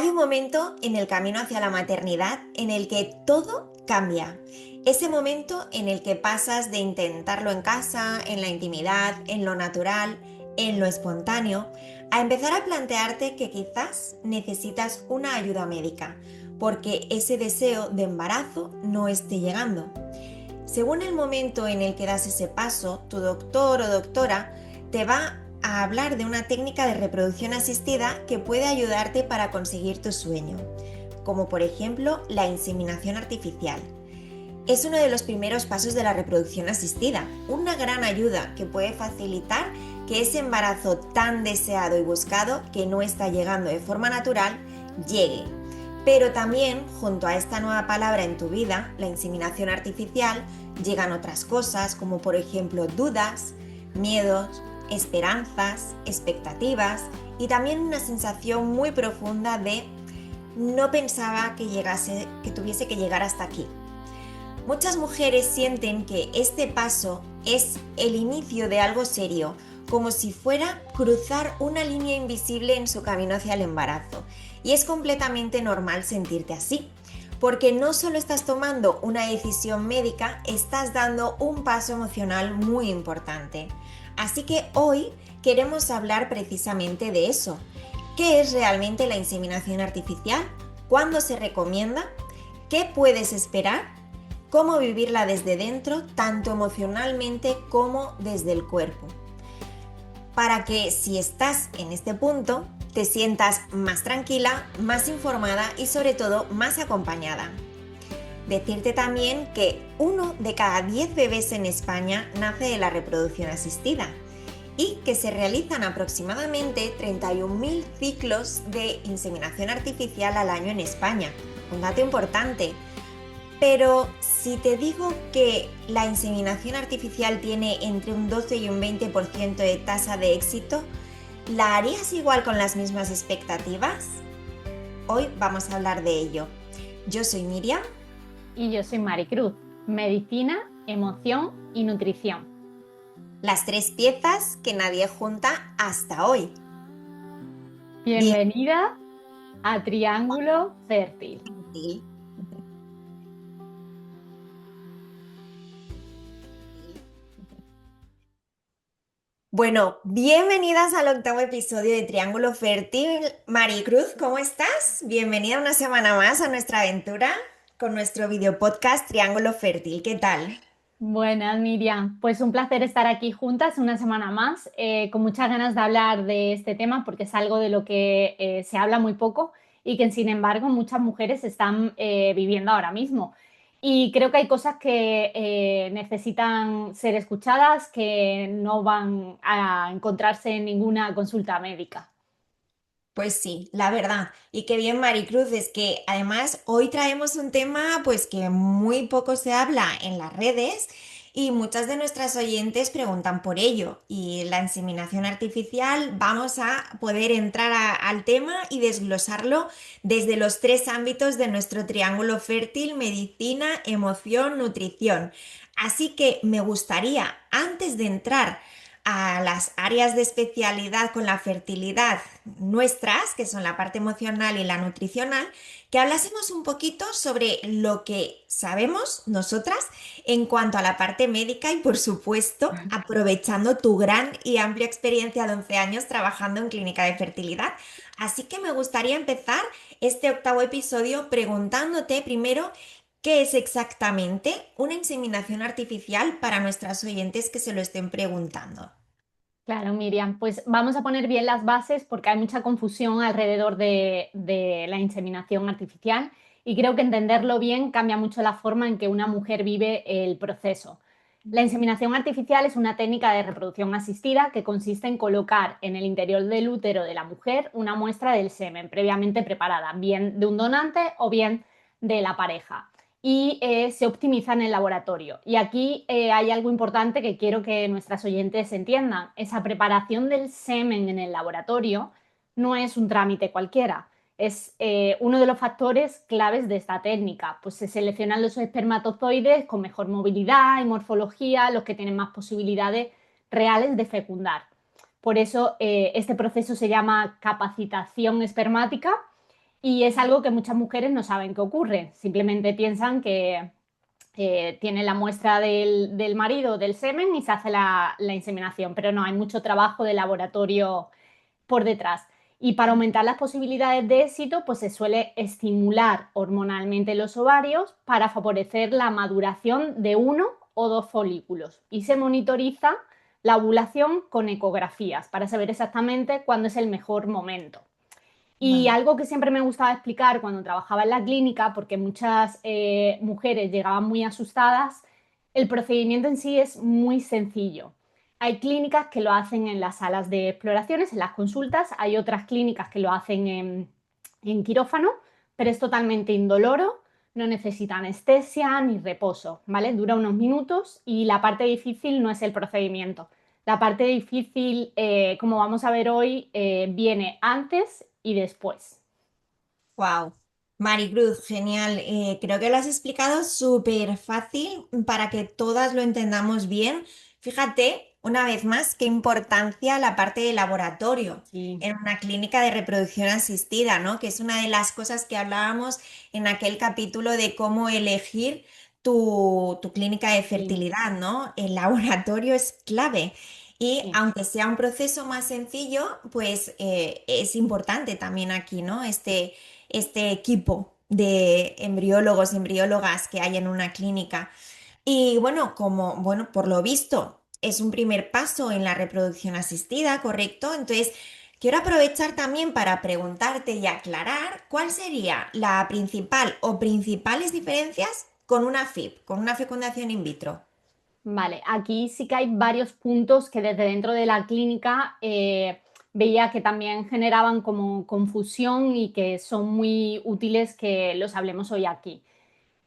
Hay un momento en el camino hacia la maternidad en el que todo cambia. Ese momento en el que pasas de intentarlo en casa, en la intimidad, en lo natural, en lo espontáneo, a empezar a plantearte que quizás necesitas una ayuda médica, porque ese deseo de embarazo no esté llegando. Según el momento en el que das ese paso, tu doctor o doctora te va a hablar de una técnica de reproducción asistida que puede ayudarte para conseguir tu sueño, como por ejemplo la inseminación artificial. Es uno de los primeros pasos de la reproducción asistida, una gran ayuda que puede facilitar que ese embarazo tan deseado y buscado que no está llegando de forma natural llegue. Pero también, junto a esta nueva palabra en tu vida, la inseminación artificial, llegan otras cosas como por ejemplo dudas, miedos, esperanzas, expectativas y también una sensación muy profunda de no pensaba que tuviese que llegar hasta aquí. Muchas mujeres sienten que este paso es el inicio de algo serio, como si fuera cruzar una línea invisible en su camino hacia el embarazo. Y es completamente normal sentirte así, porque no solo estás tomando una decisión médica, estás dando un paso emocional muy importante. Así que hoy queremos hablar precisamente de eso. ¿Qué es realmente la inseminación artificial? ¿Cuándo se recomienda? ¿Qué puedes esperar? ¿Cómo vivirla desde dentro, tanto emocionalmente como desde el cuerpo? Para que si estás en este punto, te sientas más tranquila, más informada y sobre todo más acompañada. Decirte también que 1 de cada 10 bebés en España nace de la reproducción asistida y que se realizan aproximadamente 31.000 ciclos de inseminación artificial al año en España. Un dato importante. Pero si te digo que la inseminación artificial tiene entre un 12 y un 20% de tasa de éxito, ¿la harías igual con las mismas expectativas? Hoy vamos a hablar de ello. Yo soy Miriam. Y yo soy Maricruz, medicina, emoción y nutrición. Las 3 piezas que nadie junta hasta hoy. Bienvenida a Triángulo Fértil. Bien. Bueno, bienvenidas al 8º episodio de Triángulo Fértil. Maricruz, ¿cómo estás? Bienvenida una semana más a nuestra aventura con nuestro video podcast Triángulo Fértil. ¿Qué tal? Buenas, Miriam. Pues un placer estar aquí juntas una semana más, con muchas ganas de hablar de este tema porque es algo de lo que se habla muy poco y que, sin embargo, muchas mujeres están viviendo ahora mismo. Y creo que hay cosas que necesitan ser escuchadas, que no van a encontrarse en ninguna consulta médica. Pues sí, la verdad. Y qué bien, Maricruz, es que además hoy traemos un tema pues que muy poco se habla en las redes y muchas de nuestras oyentes preguntan por ello. Y la inseminación artificial, vamos a poder entrar al tema y desglosarlo desde los 3 ámbitos de nuestro triángulo fértil: medicina, emoción, nutrición. Así que me gustaría, antes de entrar a las áreas de especialidad con la fertilidad nuestras, que son la parte emocional y la nutricional, que hablásemos un poquito sobre lo que sabemos nosotras en cuanto a la parte médica y, por supuesto, aprovechando tu gran y amplia experiencia de 11 años trabajando en clínica de fertilidad. Así que me gustaría empezar este 8º episodio preguntándote primero qué es exactamente una inseminación artificial para nuestras oyentes que se lo estén preguntando. Claro, Miriam, pues vamos a poner bien las bases porque hay mucha confusión alrededor de la inseminación artificial y creo que entenderlo bien cambia mucho la forma en que una mujer vive el proceso. La inseminación artificial es una técnica de reproducción asistida que consiste en colocar en el interior del útero de la mujer una muestra del semen previamente preparada, bien de un donante o bien de la pareja y se optimiza en el laboratorio. Y aquí hay algo importante que quiero que nuestras oyentes entiendan. Esa preparación del semen en el laboratorio no es un trámite cualquiera. Es uno de los factores claves de esta técnica. Pues se seleccionan los espermatozoides con mejor movilidad y morfología, los que tienen más posibilidades reales de fecundar. Por eso este proceso se llama capacitación espermática Y es algo que muchas mujeres no saben que ocurre, simplemente piensan que tiene la muestra del marido del semen y se hace la inseminación, pero no, hay mucho trabajo de laboratorio por detrás. Y para aumentar las posibilidades de éxito, pues se suele estimular hormonalmente los ovarios para favorecer la maduración de uno o dos folículos. Y se monitoriza la ovulación con ecografías para saber exactamente cuándo es el mejor momento. Y Vale. algo que siempre me gustaba explicar cuando trabajaba en la clínica, porque muchas mujeres llegaban muy asustadas, el procedimiento en sí es muy sencillo. Hay clínicas que lo hacen en las salas de exploraciones, en las consultas, hay otras clínicas que lo hacen en quirófano, pero es totalmente indoloro, no necesita anestesia ni reposo, ¿vale? Dura unos minutos y la parte difícil no es el procedimiento. La parte difícil, como vamos a ver hoy, viene antes y después. Wow. Maricruz, genial. Creo que lo has explicado súper fácil para que todas lo entendamos bien. Fíjate, una vez más, qué importancia la parte de laboratorio Sí, en una clínica de reproducción asistida, ¿no? Que es una de las cosas que hablábamos en aquel capítulo de cómo elegir tu clínica de sí, fertilidad, ¿no? El laboratorio es clave. Y sí, aunque sea un proceso más sencillo, pues es importante también aquí, ¿no? Este equipo de embriólogos y embriólogas que hay en una clínica. Y bueno, bueno, por lo visto, es un primer paso en la reproducción asistida, ¿correcto? Entonces, quiero aprovechar también para preguntarte y aclarar cuál sería la principal o principales diferencias con una FIP, con una fecundación in vitro. vale. Aquí sí que hay varios puntos que desde dentro de la clínica veía que también generaban como confusión y que son muy útiles que los hablemos hoy aquí.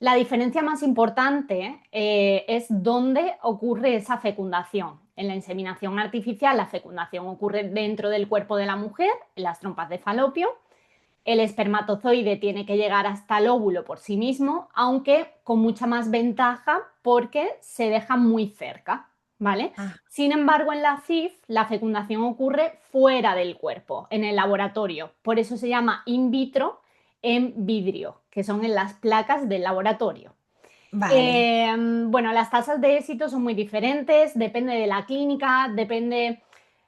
La diferencia más importante es dónde ocurre esa fecundación. En la inseminación artificial, la fecundación ocurre dentro del cuerpo de la mujer, en las trompas de falopio. El espermatozoide tiene que llegar hasta el óvulo por sí mismo, aunque con mucha más ventaja porque se deja muy cerca, ¿vale? Ah, Sin embargo, en la FIF la fecundación ocurre fuera del cuerpo, en el laboratorio. Por eso se llama in vitro en vidrio, que son en las placas del laboratorio. vale. Bueno, las tasas de éxito son muy diferentes, depende de la clínica, depende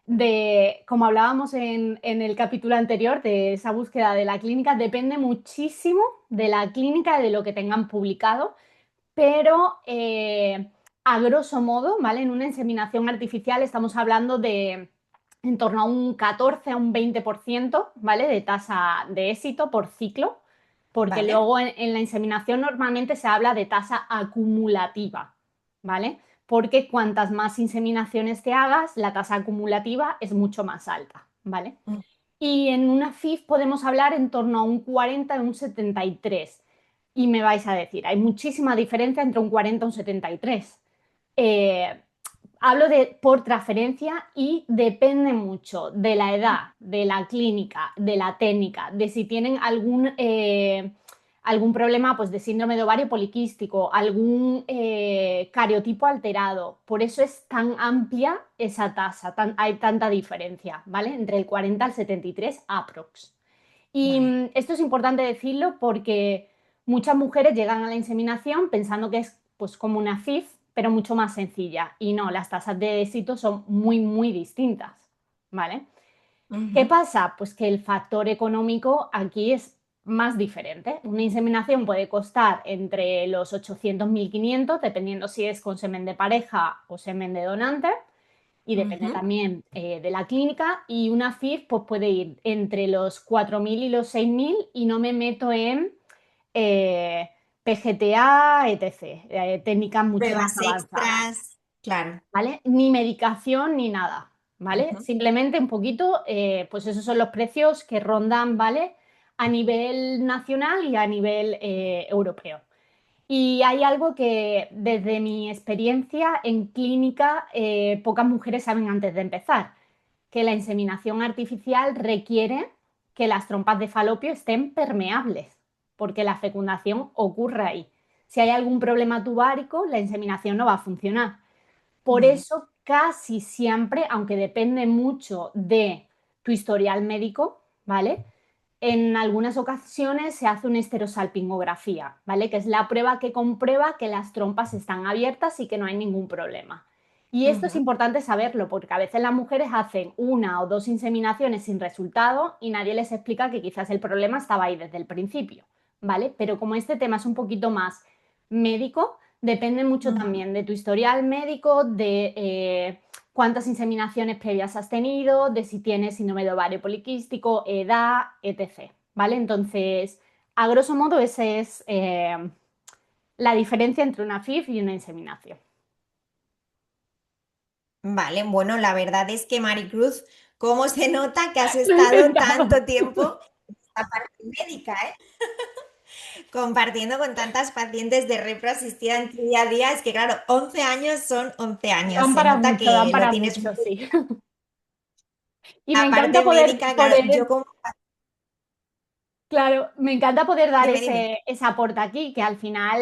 de, como hablábamos en el capítulo anterior, de esa búsqueda de la clínica, depende muchísimo de la clínica y de lo que tengan publicado, pero a grosso modo, ¿vale? En una inseminación artificial estamos hablando de en torno a un 14 a un 20%, ¿vale? De tasa de éxito por ciclo, porque Vale. luego en la inseminación normalmente se habla de tasa acumulativa, ¿vale? Porque cuantas más inseminaciones te hagas, la tasa acumulativa es mucho más alta, ¿vale? Mm, Y en una FIF podemos hablar en torno a un 40 y un 73. Y me vais a decir, hay muchísima diferencia entre un 40 y un 73. Eh, Hablo de por transferencia y depende mucho de la edad, de la clínica, de la técnica, de si tienen algún problema pues, de síndrome de ovario poliquístico, algún cariotipo alterado. Por eso es tan amplia esa tasa, hay tanta diferencia, ¿vale? Entre el 40 al 73 aprox. Y vale. esto es importante decirlo porque muchas mujeres llegan a la inseminación pensando que es pues como una FIF, pero mucho más sencilla. Y no, las tasas de éxito son muy, muy distintas, ¿vale? ¿Qué Ujú. pasa? Pues que el factor económico aquí es más diferente. Una inseminación puede costar entre los 800 1.500, dependiendo si es con semen de pareja o semen de donante, y depende Ujú. también de la clínica. Y una FIF pues, puede ir entre los 4.000 y los 6.000 y no me meto en eh, PGTA, etc. Técnicas mucho más Pruebas avanzadas. extras, claro. ¿Vale? Ni medicación ni nada, ¿vale? Ujú. Simplemente un poquito, pues esos son los precios que rondan, ¿vale? A nivel nacional y a nivel europeo. Y hay algo que desde mi experiencia en clínica pocas mujeres saben antes de empezar, que la inseminación artificial requiere que las trompas de falopio estén permeables, porque la fecundación ocurre ahí. Si hay algún problema tubárico, la inseminación no va a funcionar. Por Vale. eso, casi siempre, aunque depende mucho de tu historial médico, ¿vale? en algunas ocasiones se hace una esterosalpingografía, ¿vale? Que es la prueba que comprueba que las trompas están abiertas y que no hay ningún problema. Y esto es Ujú. importante saberlo, porque a veces las mujeres hacen una o dos inseminaciones sin resultado y nadie les explica que quizás el problema estaba ahí desde el principio, ¿vale? Pero como este tema es un poquito más médico, depende mucho Ujú. también de tu historial médico, de cuántas inseminaciones previas has tenido, de si tienes síndrome de ovario poliquístico, edad, etc. ¿Vale? Entonces, a grosso modo, esa es la diferencia entre una FIV y una inseminación. Vale, bueno, la verdad es que Maricruz, ¿cómo se nota que has Lo he estado intentado. tanto tiempo en la parte médica, compartiendo con tantas pacientes de repro asistida en tu día a día? Es que claro, 11 años son 11 años, se nota Dan que lo para tienes mucho, muy... sí. Y me La encanta parte médica, claro, poder yo como... claro, me encanta poder dar Dime, dime. ese aporte aquí, que al final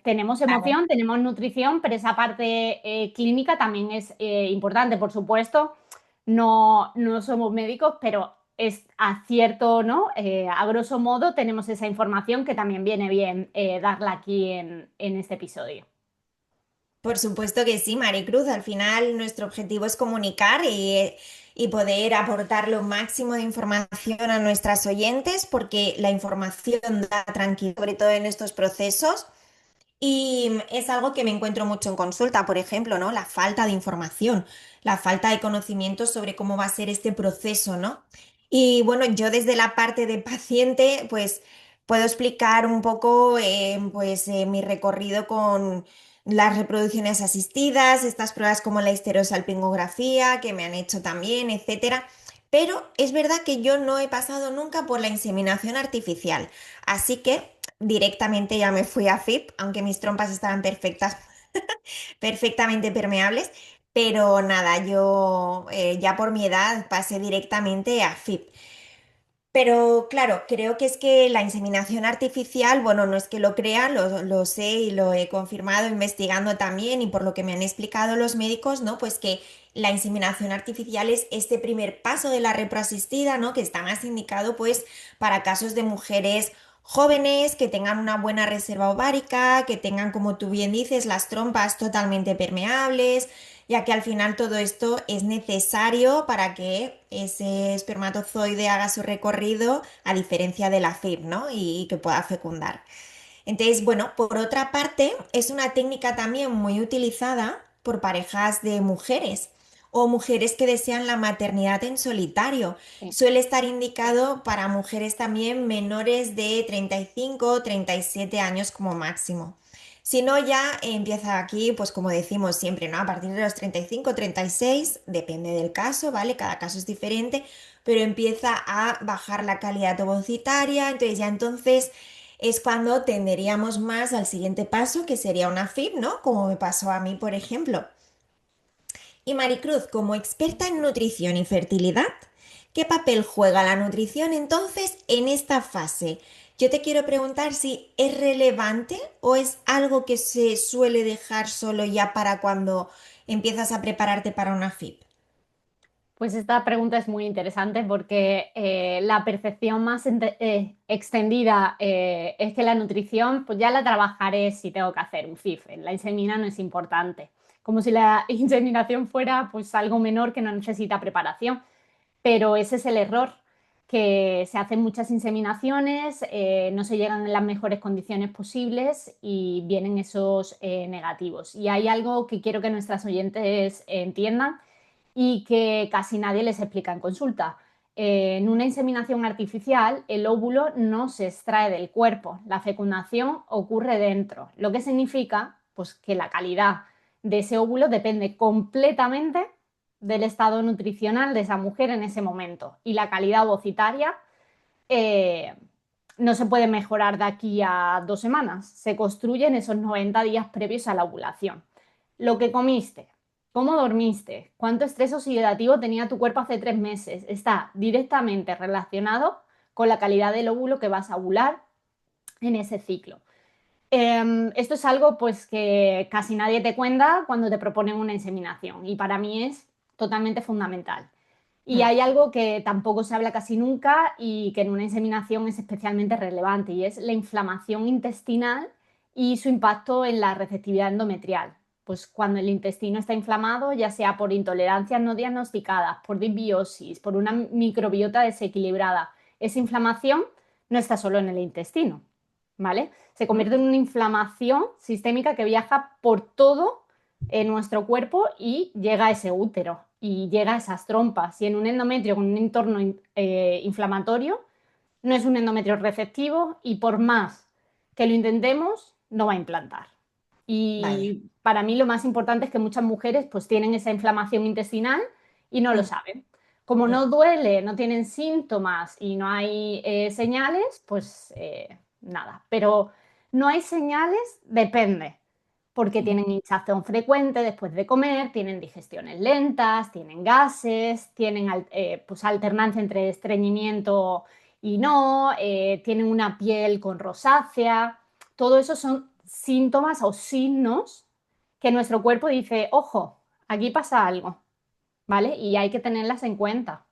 tenemos Claro. emoción, tenemos nutrición, pero esa parte clínica también es importante, por supuesto. No somos médicos, pero es a cierto, ¿no? A grosso modo tenemos esa información que también viene bien darla aquí en este episodio. Por supuesto que sí, Maricruz. Al final nuestro objetivo es comunicar y poder aportar lo máximo de información a nuestras oyentes, porque la información da tranquilidad, sobre todo en estos procesos. Y es algo que me encuentro mucho en consulta, por ejemplo, ¿no? La falta de información, la falta de conocimiento sobre cómo va a ser este proceso, ¿no? Y bueno, yo desde la parte de paciente, pues puedo explicar un poco, mi recorrido con las reproducciones asistidas, estas pruebas como la histerosalpingografía que me han hecho también, etcétera. Pero es verdad que yo no he pasado nunca por la inseminación artificial, así que directamente ya me fui a FIP, aunque mis trompas estaban perfectas, perfectamente permeables, pero nada, yo ya por mi edad pasé directamente a FIP. Pero claro, creo que es que la inseminación artificial, bueno, no es que lo crea, lo sé y lo he confirmado investigando también y por lo que me han explicado los médicos, ¿no? Pues que la inseminación artificial es este primer paso de la reproasistida, ¿no? Que está más indicado pues para casos de mujeres jóvenes que tengan una buena reserva ovárica, que tengan, como tú bien dices, las trompas totalmente permeables, ya que al final todo esto es necesario para que ese espermatozoide haga su recorrido, a diferencia de la FIV, ¿no? Y que pueda fecundar. Entonces, bueno, por otra parte, es una técnica también muy utilizada por parejas de mujeres o mujeres que desean la maternidad en solitario. Sí. Suele estar indicado para mujeres también menores de 35 o 37 años como máximo. Si no, ya empieza aquí, pues como decimos siempre, ¿no? A partir de los 35, 36, depende del caso, ¿vale? Cada caso es diferente, pero empieza a bajar la calidad ovocitaria, entonces ya entonces es cuando tenderíamos más al siguiente paso, que sería una FIV, ¿no? Como me pasó a mí, por ejemplo. Y Maricruz, como experta en nutrición y fertilidad, ¿qué papel juega la nutrición entonces en esta fase? Yo te quiero preguntar si es relevante o es algo que se suele dejar solo ya para cuando empiezas a prepararte para una FIV. Pues esta pregunta es muy interesante porque la percepción más extendida es que la nutrición, pues ya la trabajaré si tengo que hacer un FIF. La insemina no es importante. Como si la inseminación fuera pues algo menor que no necesita preparación. Pero ese es el error, que se hacen muchas inseminaciones, no se llegan en las mejores condiciones posibles y vienen esos negativos. Y hay algo que quiero que nuestras oyentes entiendan y que casi nadie les explica en consulta. En una inseminación artificial, el óvulo no se extrae del cuerpo, la fecundación ocurre dentro, lo que significa pues, que la calidad de ese óvulo depende completamente del estado nutricional de esa mujer en ese momento y la calidad ovocitaria eh, no se puede mejorar de aquí a 2 semanas, se construye en esos 90 días previos a la ovulación. Lo que comiste, cómo dormiste, cuánto estrés oxidativo tenía tu cuerpo hace 3 meses, está directamente relacionado con la calidad del óvulo que vas a ovular en ese ciclo. Esto es algo pues, que casi nadie te cuenta cuando te proponen una inseminación y para mí es totalmente fundamental. Y hay algo que tampoco se habla casi nunca y que en una inseminación es especialmente relevante, y es la inflamación intestinal y su impacto en la receptividad endometrial. Pues cuando el intestino está inflamado, ya sea por intolerancias no diagnosticadas, por disbiosis, por una microbiota desequilibrada, esa inflamación no está solo en el intestino, ¿vale? Se convierte en una inflamación sistémica que viaja por todo en nuestro cuerpo y llega a ese útero y llega a esas trompas. Y en un endometrio con un entorno inflamatorio, no es un endometrio receptivo y por más que lo intentemos, no va a implantar. Vaya. Y para mí lo más importante es que muchas mujeres pues tienen esa inflamación intestinal y no lo Mm, saben. Como mm, no duele, no tienen síntomas y no hay señales, pues nada. Pero no hay señales, depende, porque mm. tienen hinchazón frecuente después de comer, tienen digestiones lentas, tienen gases, tienen pues alternancia entre estreñimiento y no, tienen una piel con rosácea. Todo eso son síntomas o signos que nuestro cuerpo dice, ojo, aquí pasa algo, ¿vale? Y hay que tenerlas en cuenta.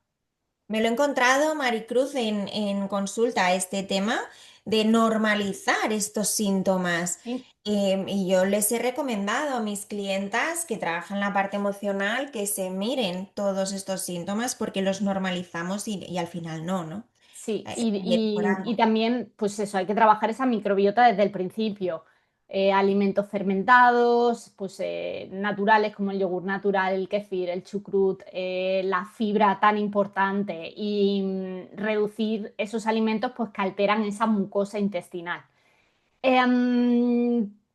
Me lo he encontrado, Maricruz, en consulta este tema de normalizar estos síntomas. Sí. Y yo les he recomendado a mis clientas que trabajan la parte emocional que se miren todos estos síntomas porque los normalizamos y al final no, ¿no? Sí, Y es por y algo. también, pues eso, hay que trabajar esa microbiota desde el principio. Alimentos fermentados, pues naturales como el yogur natural, el kefir, el chucrut, la fibra tan importante y reducir esos alimentos pues que alteran esa mucosa intestinal.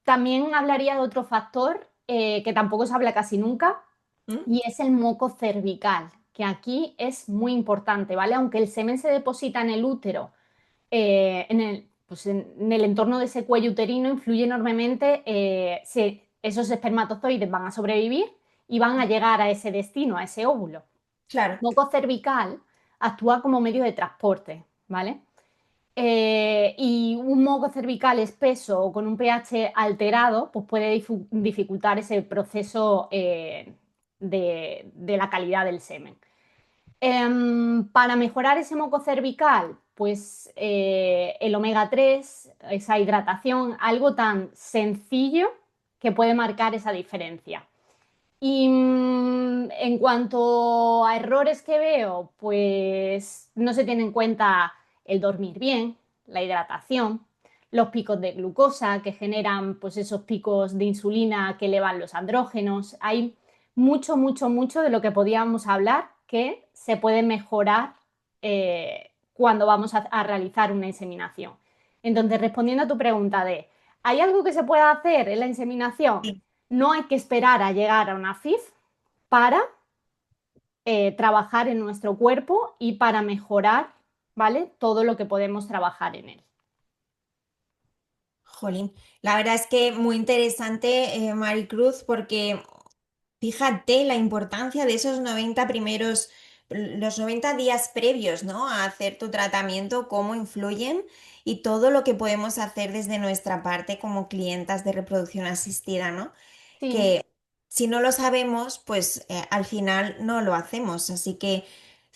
También hablaría de otro factor que tampoco se habla casi nunca, ¿Mm? y es el moco cervical, que aquí es muy importante, ¿vale? Aunque el semen se deposita en el útero, pues en el entorno de ese cuello uterino influye enormemente si esos espermatozoides van a sobrevivir y van a llegar a ese destino, a ese óvulo. Claro. El moco cervical actúa como medio de transporte, ¿vale? Y un moco cervical espeso o con un pH alterado, pues puede dificultar ese proceso de la calidad del semen. Para mejorar ese moco cervical, pues el omega 3, esa hidratación, algo tan sencillo que puede marcar esa diferencia. Y en cuanto a errores que veo, pues no se tiene en cuenta el dormir bien, la hidratación, los picos de glucosa que generan pues esos picos de insulina que elevan los andrógenos. Hay mucho, mucho, mucho de lo que podíamos hablar que se puede mejorar cuando vamos a realizar una inseminación. Entonces, respondiendo a tu pregunta de, ¿hay algo que se pueda hacer en la inseminación? Sí. No hay que esperar a llegar a una FIF para trabajar en nuestro cuerpo y para mejorar, ¿vale? Todo lo que podemos trabajar en él. Jolín. La verdad es que muy interesante, Maricruz, porque fíjate la importancia de esos 90 primeros, los 90 días previos, ¿no? A hacer tu tratamiento, cómo influyen y todo lo que podemos hacer desde nuestra parte como clientas de reproducción asistida, ¿no? Sí, Que si no lo sabemos, pues al final no lo hacemos. Así que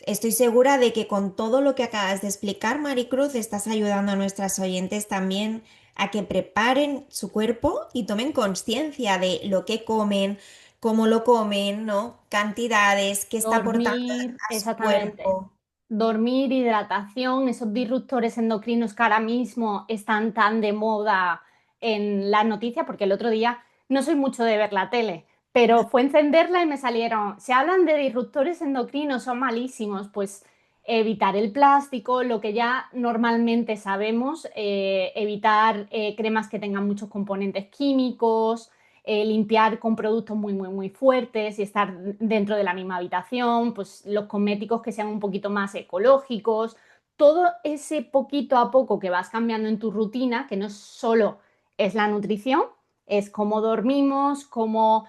estoy segura de que con todo lo que acabas de explicar, Maricruz, estás ayudando a nuestras oyentes también a que preparen su cuerpo y tomen conciencia de lo que comen, cómo lo comen, ¿no? Cantidades, qué está aportando dormir, a su exactamente. cuerpo. Dormir, hidratación, esos disruptores endocrinos que ahora mismo están tan de moda en las noticias, porque el otro día no soy mucho de ver la tele, pero fue encenderla y me salieron, se hablan de disruptores endocrinos, son malísimos, pues evitar el plástico, lo que ya normalmente sabemos, evitar cremas que tengan muchos componentes químicos, limpiar con productos muy, muy, muy fuertes y estar dentro de la misma habitación, pues los cosméticos que sean un poquito más ecológicos, todo ese poquito a poco que vas cambiando en tu rutina, que no solo es la nutrición, es cómo dormimos, cómo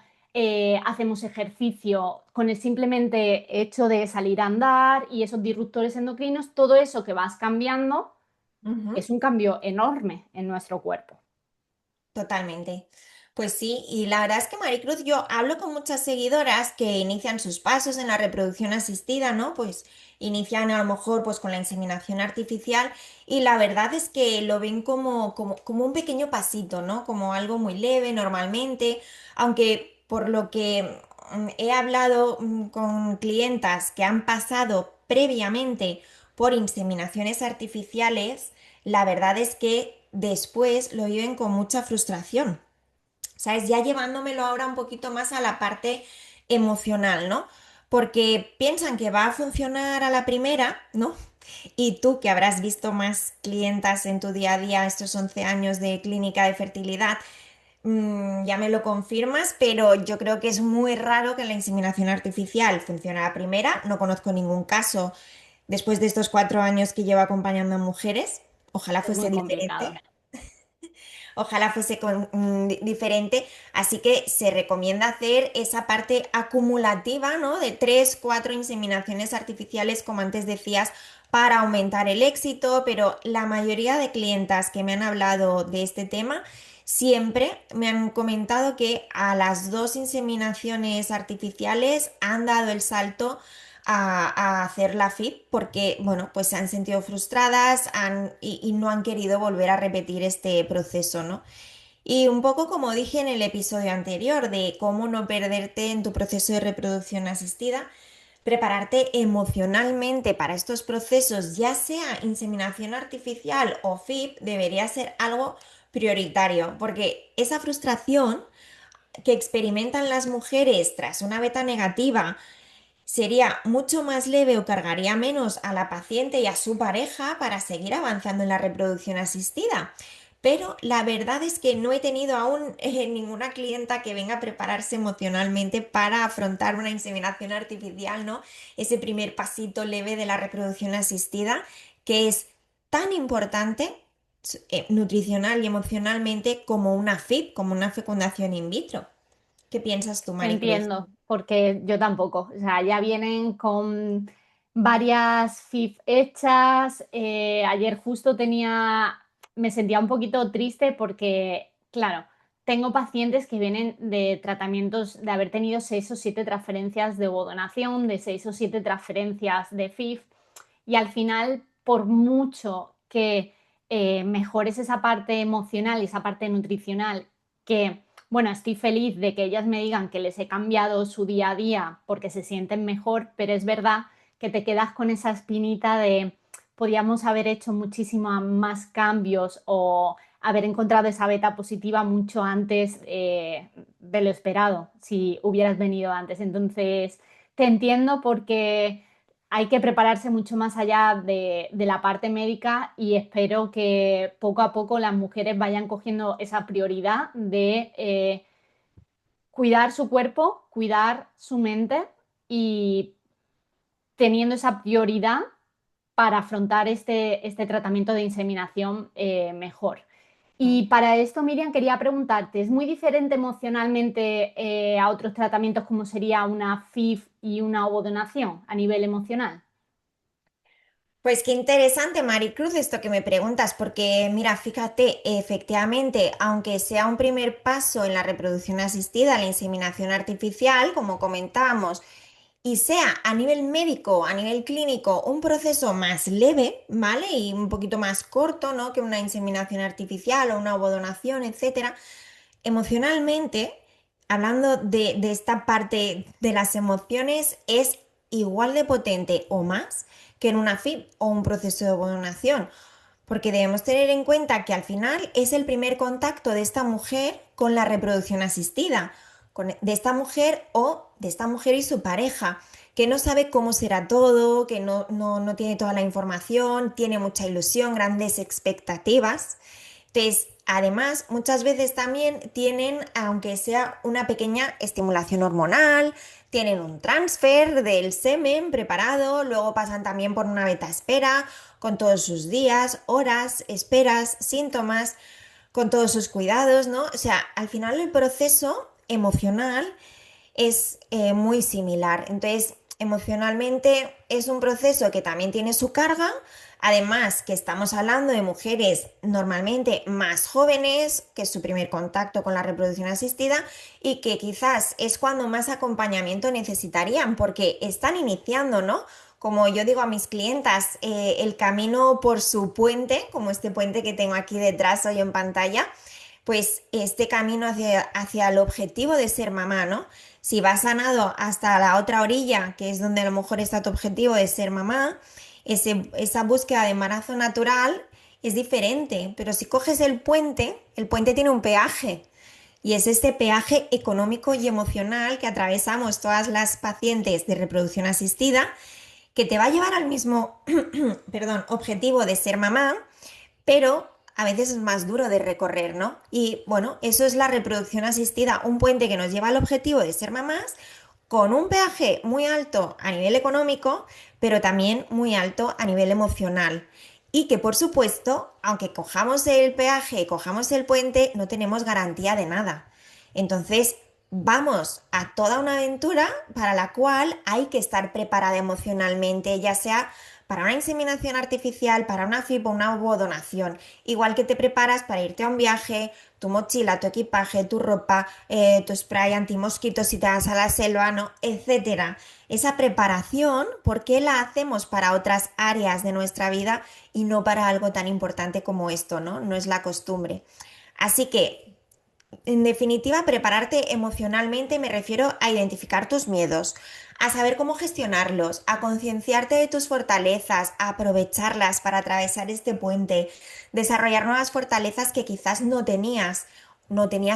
hacemos ejercicio con el simplemente hecho de salir a andar y esos disruptores endocrinos, todo eso que vas cambiando Ujú. es un cambio enorme en nuestro cuerpo. Totalmente. Pues sí, y la verdad es que Maricruz, yo hablo con muchas seguidoras que inician sus pasos en la reproducción asistida, ¿no? Pues inician a lo mejor pues con la inseminación artificial y la verdad es que lo ven como un pequeño pasito, ¿no? Como algo muy leve normalmente, aunque por lo que he hablado con clientas que han pasado previamente por inseminaciones artificiales, la verdad es que después lo viven con mucha frustración. ¿Sabes? Ya llevándomelo ahora un poquito más a la parte emocional, ¿no? Porque piensan que va a funcionar a la primera, ¿no? Y tú que habrás visto más clientas en tu día a día, estos 11 años de clínica de fertilidad, ya me lo confirmas, pero yo creo que es muy raro que la inseminación artificial funcione a la primera. No conozco ningún caso después de estos 4 años que llevo acompañando a mujeres. Ojalá Es muy fuese complicado. diferente. Ojalá fuese diferente, así que se recomienda hacer esa parte acumulativa, ¿no? De 3, 4 inseminaciones artificiales, como antes decías, para aumentar el éxito, pero la mayoría de clientas que me han hablado de este tema siempre me han comentado que a las 2 inseminaciones artificiales han dado el salto a hacer la FIP porque, bueno, pues se han sentido frustradas y no han querido volver a repetir este proceso, ¿no? Y un poco como dije en el episodio anterior de cómo no perderte en tu proceso de reproducción asistida, prepararte emocionalmente para estos procesos, ya sea inseminación artificial o FIP, debería ser algo prioritario, porque esa frustración que experimentan las mujeres tras una beta negativa sería mucho más leve o cargaría menos a la paciente y a su pareja para seguir avanzando en la reproducción asistida. Pero la verdad es que no he tenido aún ninguna clienta que venga a prepararse emocionalmente para afrontar una inseminación artificial, ¿no? Ese primer pasito leve de la reproducción asistida, que es tan importante nutricional y emocionalmente como una FIP, como una fecundación in vitro. ¿Qué piensas tú, Te Maricruz? entiendo, porque yo tampoco. O sea, ya vienen con varias FIF hechas. Ayer justo me sentía un poquito triste porque, claro, tengo pacientes que vienen de tratamientos, de haber tenido 6 o 7 transferencias de ovodonación, de 6 o 7 transferencias de FIF, y al final, por mucho que mejores esa parte emocional y esa parte nutricional, que bueno, estoy feliz de que ellas me digan que les he cambiado su día a día porque se sienten mejor, pero es verdad que te quedas con esa espinita de podíamos haber hecho muchísimos más cambios o haber encontrado esa beta positiva mucho antes de lo esperado, si hubieras venido antes. Entonces, te entiendo porque hay que prepararse mucho más allá de la parte médica y espero que poco a poco las mujeres vayan cogiendo esa prioridad de cuidar su cuerpo, cuidar su mente y teniendo esa prioridad para afrontar este tratamiento de inseminación mejor. Y para esto, Miriam, quería preguntarte, ¿es muy diferente emocionalmente a otros tratamientos como sería una FIF y una ovodonación a nivel emocional? Pues qué interesante, Maricruz, esto que me preguntas, porque mira, fíjate, efectivamente, aunque sea un primer paso en la reproducción asistida, la inseminación artificial, como comentábamos, y sea a nivel médico, a nivel clínico, un proceso más leve, ¿vale? Y un poquito más corto, ¿no? Que una inseminación artificial o una ovodonación, etcétera. Emocionalmente, hablando de esta parte de las emociones, es igual de potente o más que en una FIP o un proceso de ovodonación, porque debemos tener en cuenta que al final es el primer contacto de esta mujer con la reproducción asistida, de esta mujer o de esta mujer y su pareja, que no sabe cómo será todo, que no tiene toda la información, tiene mucha ilusión, grandes expectativas. Entonces, además, muchas veces también tienen, aunque sea una pequeña estimulación hormonal, tienen un transfer del semen preparado, luego pasan también por una beta espera, con todos sus días, horas, esperas, síntomas, con todos sus cuidados, ¿no? O sea, al final el proceso emocional es muy similar. Entonces, emocionalmente es un proceso que también tiene su carga, Además, que estamos hablando de mujeres normalmente más jóvenes, que es su primer contacto con la reproducción asistida y que quizás es cuando más acompañamiento necesitarían porque están iniciando, ¿no? Como yo digo a mis clientas, el camino por su puente, como este puente que tengo aquí detrás hoy en pantalla, pues este camino hacia el objetivo de ser mamá, ¿no? Si vas sanado hasta la otra orilla, que es donde a lo mejor está tu objetivo de ser mamá, esa búsqueda de embarazo natural es diferente, pero si coges el puente tiene un peaje y es este peaje económico y emocional que atravesamos todas las pacientes de reproducción asistida, que te va a llevar al mismo, perdón, objetivo de ser mamá, pero a veces es más duro de recorrer, ¿no? Y bueno, eso es la reproducción asistida, un puente que nos lleva al objetivo de ser mamás con un peaje muy alto a nivel económico, pero también muy alto a nivel emocional. Y que por supuesto, aunque cojamos el peaje, cojamos el puente, no tenemos garantía de nada. Entonces, vamos a toda una aventura para la cual hay que estar preparada emocionalmente, ya sea para una inseminación artificial, para una FIP o una ovodonación. Igual que te preparas para irte a un viaje, tu mochila, tu equipaje, tu ropa, tu spray antimosquitos si te vas a la selva, ¿no? Etcétera. Esa preparación, ¿por qué la hacemos para otras áreas de nuestra vida y no para algo tan importante como esto, ¿no? No es la costumbre. Así que en definitiva, prepararte emocionalmente me refiero a identificar tus miedos, a saber cómo gestionarlos, a concienciarte de tus fortalezas, a aprovecharlas para atravesar este puente, desarrollar nuevas fortalezas que quizás no tenías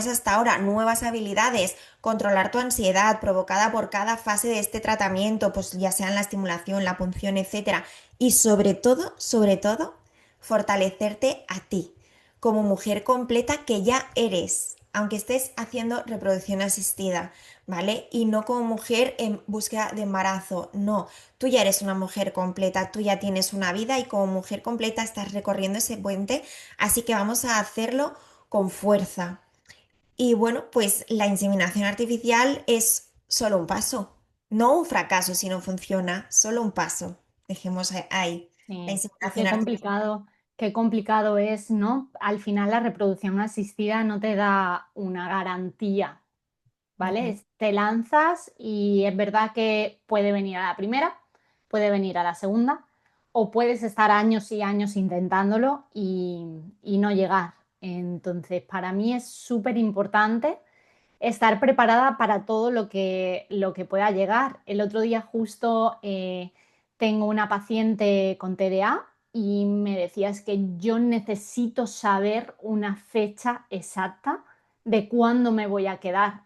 hasta ahora, nuevas habilidades, controlar tu ansiedad provocada por cada fase de este tratamiento, pues ya sea en la estimulación, la punción, etcétera, y sobre todo, fortalecerte a ti como mujer completa que ya eres, aunque estés haciendo reproducción asistida, ¿vale? Y no como mujer en búsqueda de embarazo, no, tú ya eres una mujer completa, tú ya tienes una vida y como mujer completa estás recorriendo ese puente, así que vamos a hacerlo con fuerza. Y bueno, pues la inseminación artificial es solo un paso, no un fracaso si no funciona, solo un paso. Dejemos ahí la Sí, y inseminación artificial. qué complicado es, ¿no? Al final la reproducción asistida no te da una garantía, ¿vale? Ujú. Te lanzas y es verdad que puede venir a la primera, puede venir a la segunda, o puedes estar años y años intentándolo y no llegar. Entonces, para mí es súper importante estar preparada para todo lo que pueda llegar. El otro día justo tengo una paciente con TDA y me decía es que yo necesito saber una fecha exacta de cuándo me voy a quedar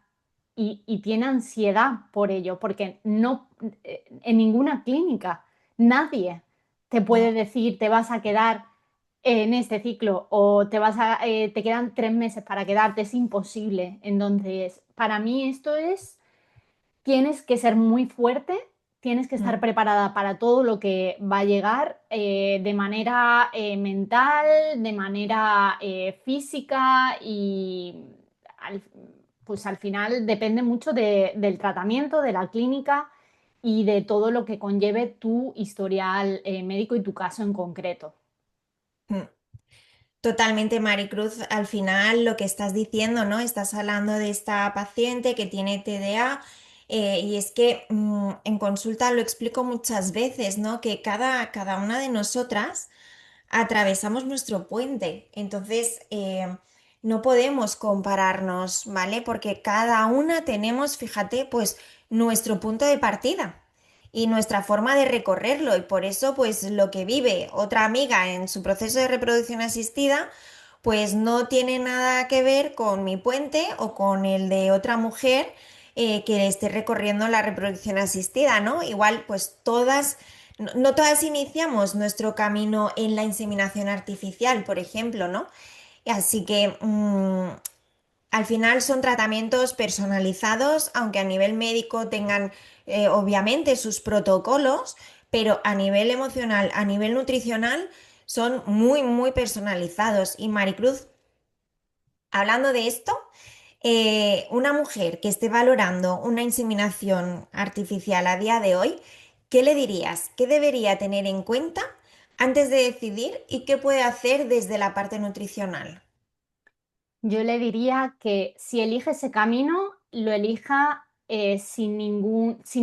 y tiene ansiedad por ello, porque no en ninguna clínica nadie te Ya. puede decir te vas a quedar en este ciclo o te quedan 3 meses para quedarte, es imposible. Entonces, para mí esto es, tienes que ser muy fuerte, tienes que estar Mm. preparada para todo lo que va a llegar de manera mental, de manera física y al, pues al final depende mucho del tratamiento, de la clínica y de todo lo que conlleve tu historial médico y tu caso en concreto. Mm. Totalmente, Maricruz. Al final, lo que estás diciendo, ¿no? Estás hablando de esta paciente que tiene TDA, y es que en consulta lo explico muchas veces, ¿no? Que cada una de nosotras atravesamos nuestro puente. Entonces, no podemos compararnos, ¿vale? Porque cada una tenemos, fíjate, pues nuestro punto de partida y nuestra forma de recorrerlo. Y por eso, pues lo que vive otra amiga en su proceso de reproducción asistida, pues no tiene nada que ver con mi puente o con el de otra mujer que esté recorriendo la reproducción asistida, ¿no? Igual, pues no todas iniciamos nuestro camino en la inseminación artificial, por ejemplo, ¿no? Así que al final son tratamientos personalizados, aunque a nivel médico tengan obviamente sus protocolos, pero a nivel emocional, a nivel nutricional, son muy personalizados. Y Maricruz, hablando de esto, una mujer que esté valorando una inseminación artificial a día de hoy, ¿qué le dirías? ¿Qué debería tener en cuenta antes de decidir y qué puede hacer desde la parte nutricional. Yo le diría que si elige ese camino, lo elija sin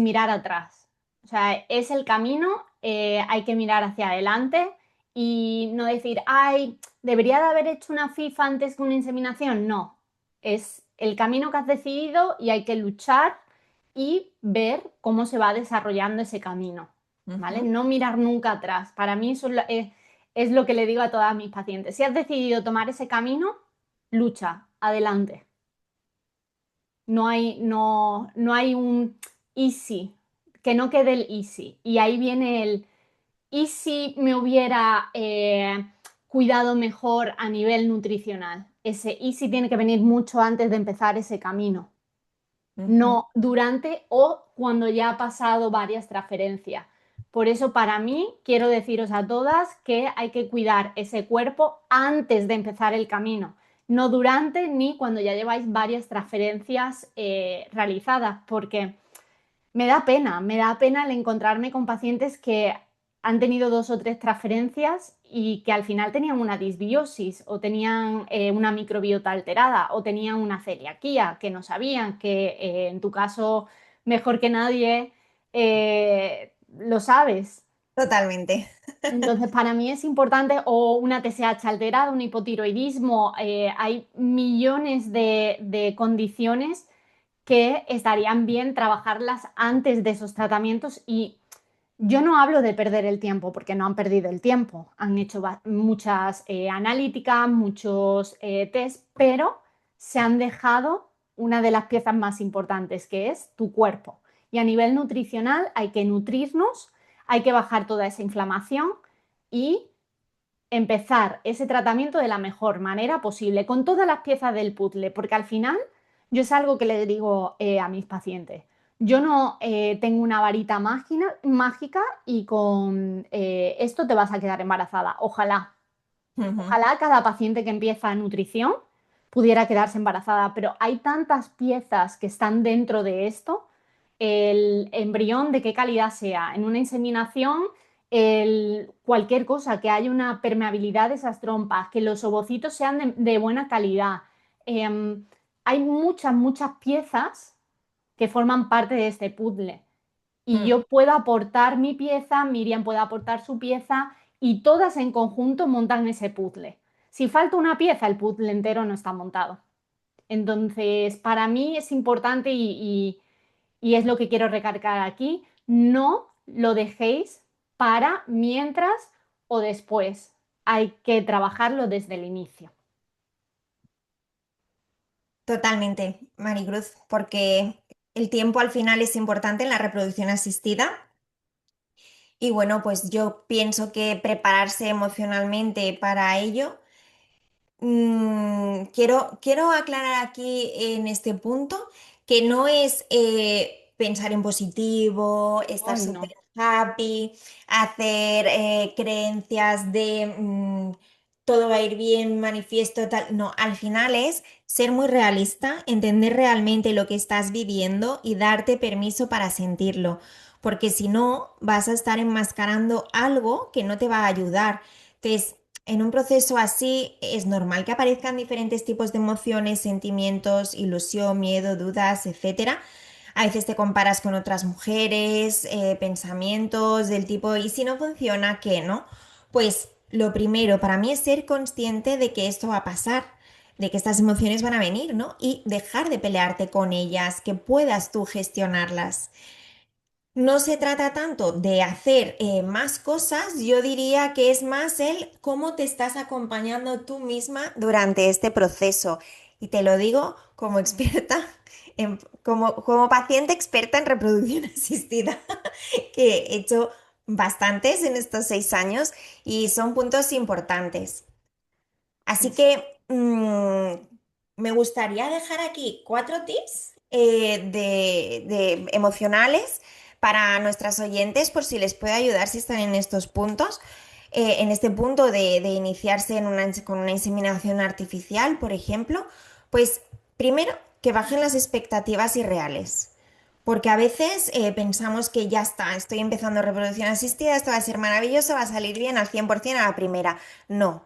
mirar atrás. O sea, es el camino, hay que mirar hacia adelante y no decir, ay, ¿debería de haber hecho una FIFA antes que una inseminación? No, es el camino que has decidido y hay que luchar y ver cómo se va desarrollando ese camino, ¿vale? Ujú. No mirar nunca atrás. Para mí eso es lo que le digo a todas mis pacientes. Si has decidido tomar ese camino, lucha, adelante. No hay un easy, que no quede el easy. Y ahí viene el, ¿y si me hubiera cuidado mejor a nivel nutricional? Ese easy tiene que venir mucho antes de empezar ese camino, Ujú. no durante o cuando ya ha pasado varias transferencias. Por eso para mí quiero deciros a todas que hay que cuidar ese cuerpo antes de empezar el camino, no durante ni cuando ya lleváis varias transferencias realizadas, porque me da pena el encontrarme con pacientes que han tenido 2 o 3 transferencias y que al final tenían una disbiosis o tenían una microbiota alterada o tenían una celiaquía que no sabían, que en tu caso, mejor que nadie, lo sabes. Totalmente. Entonces, para mí es importante, o una TSH alterada, un hipotiroidismo, hay millones de condiciones que estarían bien trabajarlas antes de esos tratamientos y yo no hablo de perder el tiempo porque no han perdido el tiempo, han hecho muchas analíticas, muchos test, pero se han dejado una de las piezas más importantes que es tu cuerpo. Y a nivel nutricional hay que nutrirnos, hay que bajar toda esa inflamación y empezar ese tratamiento de la mejor manera posible, con todas las piezas del puzzle, porque al final yo es algo que le digo a mis pacientes. Yo no tengo una varita mágica y con esto te vas a quedar embarazada. Ojalá, Ujú. ojalá cada paciente que empieza nutrición pudiera quedarse embarazada, pero hay tantas piezas que están dentro de esto, el embrión de qué calidad sea, en una inseminación, cualquier cosa, que haya una permeabilidad de esas trompas, que los ovocitos sean de buena calidad. Hay muchas piezas que forman parte de este puzzle. Y Mm. yo puedo aportar mi pieza, Miriam puede aportar su pieza y todas en conjunto montan ese puzzle. Si falta una pieza, el puzzle entero no está montado. Entonces, para mí es importante y es lo que quiero recargar aquí, no lo dejéis para mientras o después. Hay que trabajarlo desde el inicio. Totalmente, Maricruz, porque el tiempo al final es importante en la reproducción asistida. Y bueno, pues yo pienso que prepararse emocionalmente para ello. Quiero aclarar aquí en este punto que no es pensar en positivo, estar Ay, súper no. happy, hacer creencias de todo va a ir bien, manifiesto tal. No, al final es ser muy realista, entender realmente lo que estás viviendo y darte permiso para sentirlo, porque si no vas a estar enmascarando algo que no te va a ayudar. Entonces, en un proceso así es normal que aparezcan diferentes tipos de emociones, sentimientos, ilusión, miedo, dudas, etcétera. A veces te comparas con otras mujeres, pensamientos del tipo, ¿y si no funciona, qué, no? Pues lo primero para mí es ser consciente de que esto va a pasar, de que estas emociones van a venir, ¿no? Y dejar de pelearte con ellas, que puedas tú gestionarlas. No se trata tanto de hacer más cosas, yo diría que es más el cómo te estás acompañando tú misma durante este proceso. Y te lo digo como experta, como paciente experta en reproducción asistida, que he hecho bastantes en estos 6 años y son puntos importantes. Así Pues que me gustaría dejar aquí 4 tips de emocionales para nuestras oyentes por si les puede ayudar si están en estos puntos. En este punto de iniciarse con una inseminación artificial, por ejemplo, pues primero que bajen las expectativas irreales. Porque a veces pensamos que ya está, estoy empezando reproducción asistida, esto va a ser maravilloso, va a salir bien al 100% a la primera. No,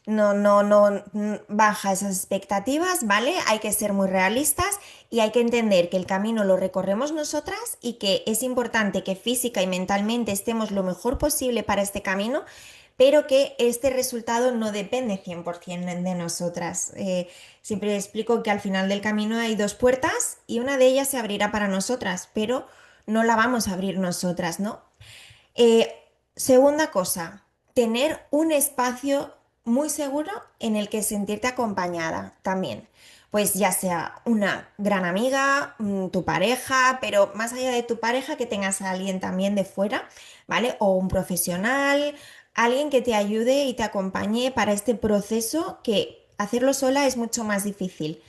no, baja esas expectativas, ¿vale? Hay que ser muy realistas y hay que entender que el camino lo recorremos nosotras y que es importante que física y mentalmente estemos lo mejor posible para este camino, pero que este resultado no depende 100% de nosotras. Siempre explico que al final del camino hay dos puertas y una de ellas se abrirá para nosotras, pero no la vamos a abrir nosotras, ¿no? Eh, Segunda cosa, tener un espacio muy seguro en el que sentirte acompañada también. Pues ya sea una gran amiga, tu pareja, pero más allá de tu pareja, que tengas a alguien también de fuera, ¿vale? O un profesional, alguien que te ayude y te acompañe para este proceso que hacerlo sola es mucho más difícil.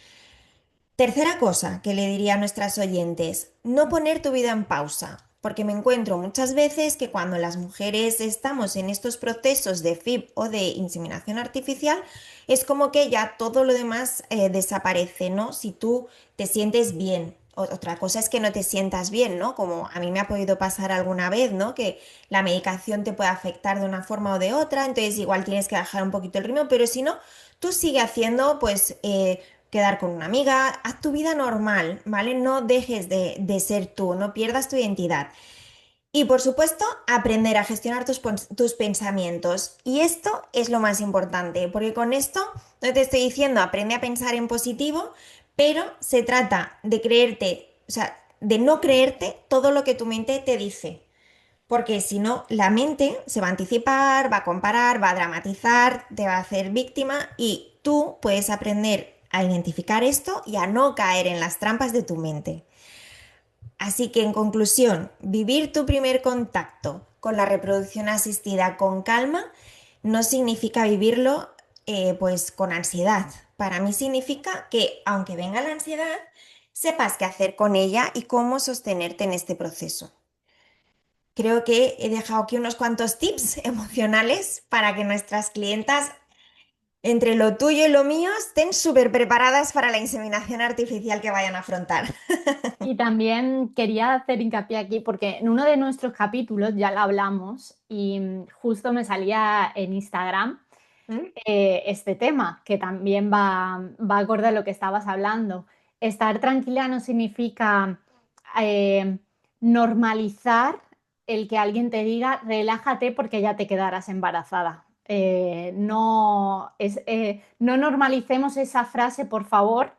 Tercera cosa que le diría a nuestras oyentes, no poner tu vida en pausa, porque me encuentro muchas veces que cuando las mujeres estamos en estos procesos de FIP o de inseminación artificial, es como que ya todo lo demás desaparece, ¿no? Si tú te sientes bien. Otra cosa es que no te sientas bien, ¿no? Como a mí me ha podido pasar alguna vez, ¿no? Que la medicación te puede afectar de una forma o de otra, entonces igual tienes que bajar un poquito el ritmo, pero si no, tú sigue haciendo, pues quedar con una amiga, haz tu vida normal, ¿vale? No dejes de ser tú, no pierdas tu identidad. Y por supuesto, aprender a gestionar tus pensamientos. Y esto es lo más importante, porque con esto no te estoy diciendo aprende a pensar en positivo, pero se trata de creerte, o sea, de no creerte todo lo que tu mente te dice. Porque si no, la mente se va a anticipar, va a comparar, va a dramatizar, te va a hacer víctima y tú puedes aprender a identificar esto y a no caer en las trampas de tu mente. Así que en conclusión, vivir tu primer contacto con la reproducción asistida con calma no significa vivirlo pues con ansiedad. Para mí significa que aunque venga la ansiedad, sepas qué hacer con ella y cómo sostenerte en este proceso. Creo que he dejado aquí unos cuantos tips emocionales para que nuestras clientas, entre lo tuyo y lo mío, estén súper preparadas para la inseminación artificial que vayan a afrontar. Y también quería hacer hincapié aquí porque en uno de nuestros capítulos ya lo hablamos y justo me salía en Instagram ¿Mm? este tema, que también va acorde a lo que estabas hablando. Estar tranquila no significa eh, normalizar el que alguien te diga relájate porque ya te quedarás embarazada. No normalicemos esa frase, por favor,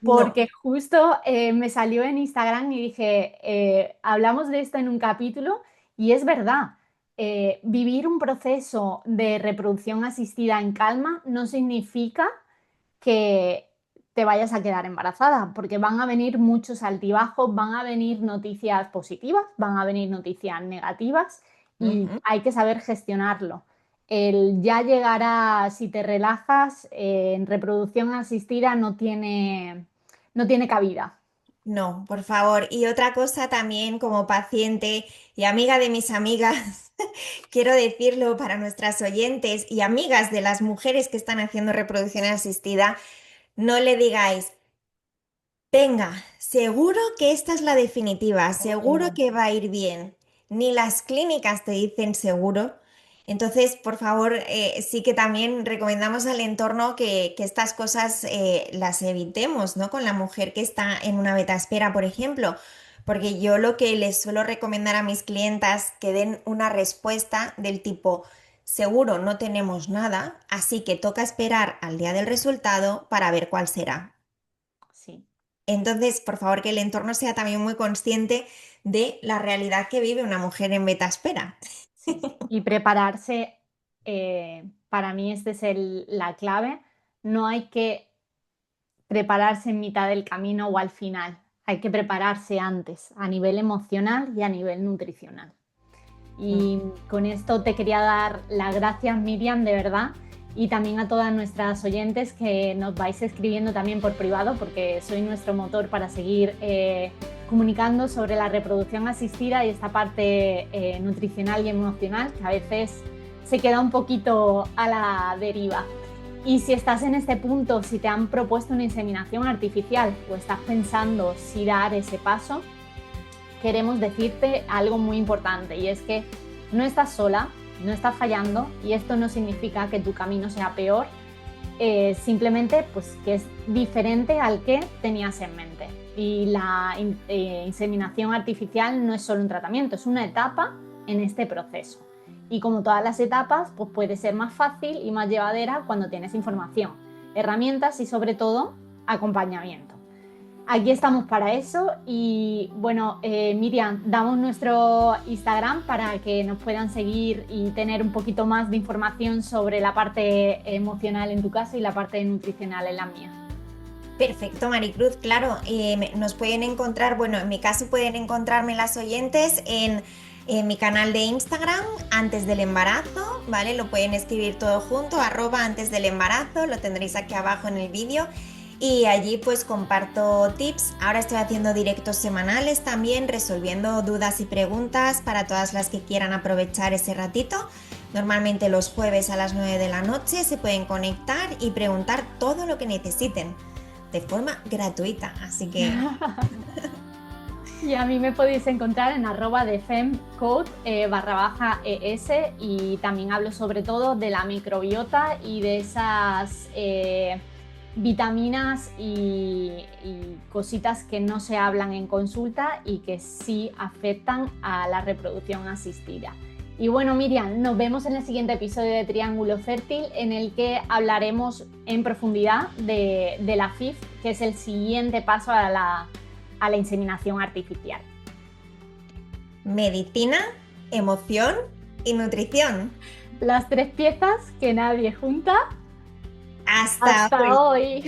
No, porque justo me salió en Instagram y dije, hablamos de esto en un capítulo y es verdad. Vivir un proceso de reproducción asistida en calma no significa que te vayas a quedar embarazada, porque van a venir muchos altibajos, van a venir noticias positivas, van a venir noticias negativas y ujú, hay que saber gestionarlo. El ya llegará si te relajas en reproducción asistida no tiene cabida. no, por favor. Y otra cosa también como paciente y amiga de mis amigas, quiero decirlo para nuestras oyentes y amigas de las mujeres que están haciendo reproducción asistida, no le digáis, venga, seguro que esta es la definitiva, seguro que va a ir bien. Ni las clínicas te dicen seguro. Entonces, por favor, sí que también recomendamos al entorno que estas cosas las evitemos, ¿no? Con la mujer que está en una beta espera, por ejemplo. Porque yo lo que les suelo recomendar a mis clientas que den una respuesta del tipo, seguro no tenemos nada, así que toca esperar al día del resultado para ver cuál será. Sí. Entonces, por favor, que el entorno sea también muy consciente de la realidad que vive una mujer en beta espera. Sí, y prepararse, para mí esta es la clave. No hay que prepararse en mitad del camino o al final, hay que prepararse antes, a nivel emocional y a nivel nutricional. Y con esto te quería dar las gracias, Miriam, de verdad, y también a todas nuestras oyentes que nos vais escribiendo también por privado, porque sois nuestro motor para seguir comunicando sobre la reproducción asistida y esta parte nutricional y emocional que a veces se queda un poquito a la deriva. Y si estás en este punto, si te han propuesto una inseminación artificial o estás pensando si dar ese paso, queremos decirte algo muy importante, y es que no estás sola, no estás fallando, y esto no significa que tu camino sea peor, simplemente pues que es diferente al que tenías en mente. Y la inseminación artificial no es solo un tratamiento, es una etapa en este proceso. Y como todas las etapas, pues puede ser más fácil y más llevadera cuando tienes información, herramientas y sobre todo acompañamiento. Aquí estamos para eso y bueno, Miriam, damos nuestro Instagram para que nos puedan seguir y tener un poquito más de información sobre la parte emocional en tu caso y la parte nutricional en la mía. Perfecto, Maricruz, claro. Nos pueden encontrar, bueno, en mi caso pueden encontrarme las oyentes en mi canal de Instagram, Antes del Embarazo, ¿vale? Lo pueden escribir todo junto, @antes del embarazo, lo tendréis aquí abajo en el vídeo. Y allí pues comparto tips. Ahora estoy haciendo directos semanales también, resolviendo dudas y preguntas para todas las que quieran aprovechar ese ratito. Normalmente los jueves a las 9 de la noche se pueden conectar y preguntar todo lo que necesiten de forma gratuita, así que... Y a mí me podéis encontrar en @defemcode _es, y también hablo sobre todo de la microbiota y de esas vitaminas y cositas que no se hablan en consulta y que sí afectan a la reproducción asistida. Y bueno, Miriam, nos vemos en el siguiente episodio de Triángulo Fértil, en el que hablaremos en profundidad de la FIV, que es el siguiente paso a la inseminación artificial. Medicina, emoción y nutrición. Las 3 piezas que nadie junta Hasta hoy.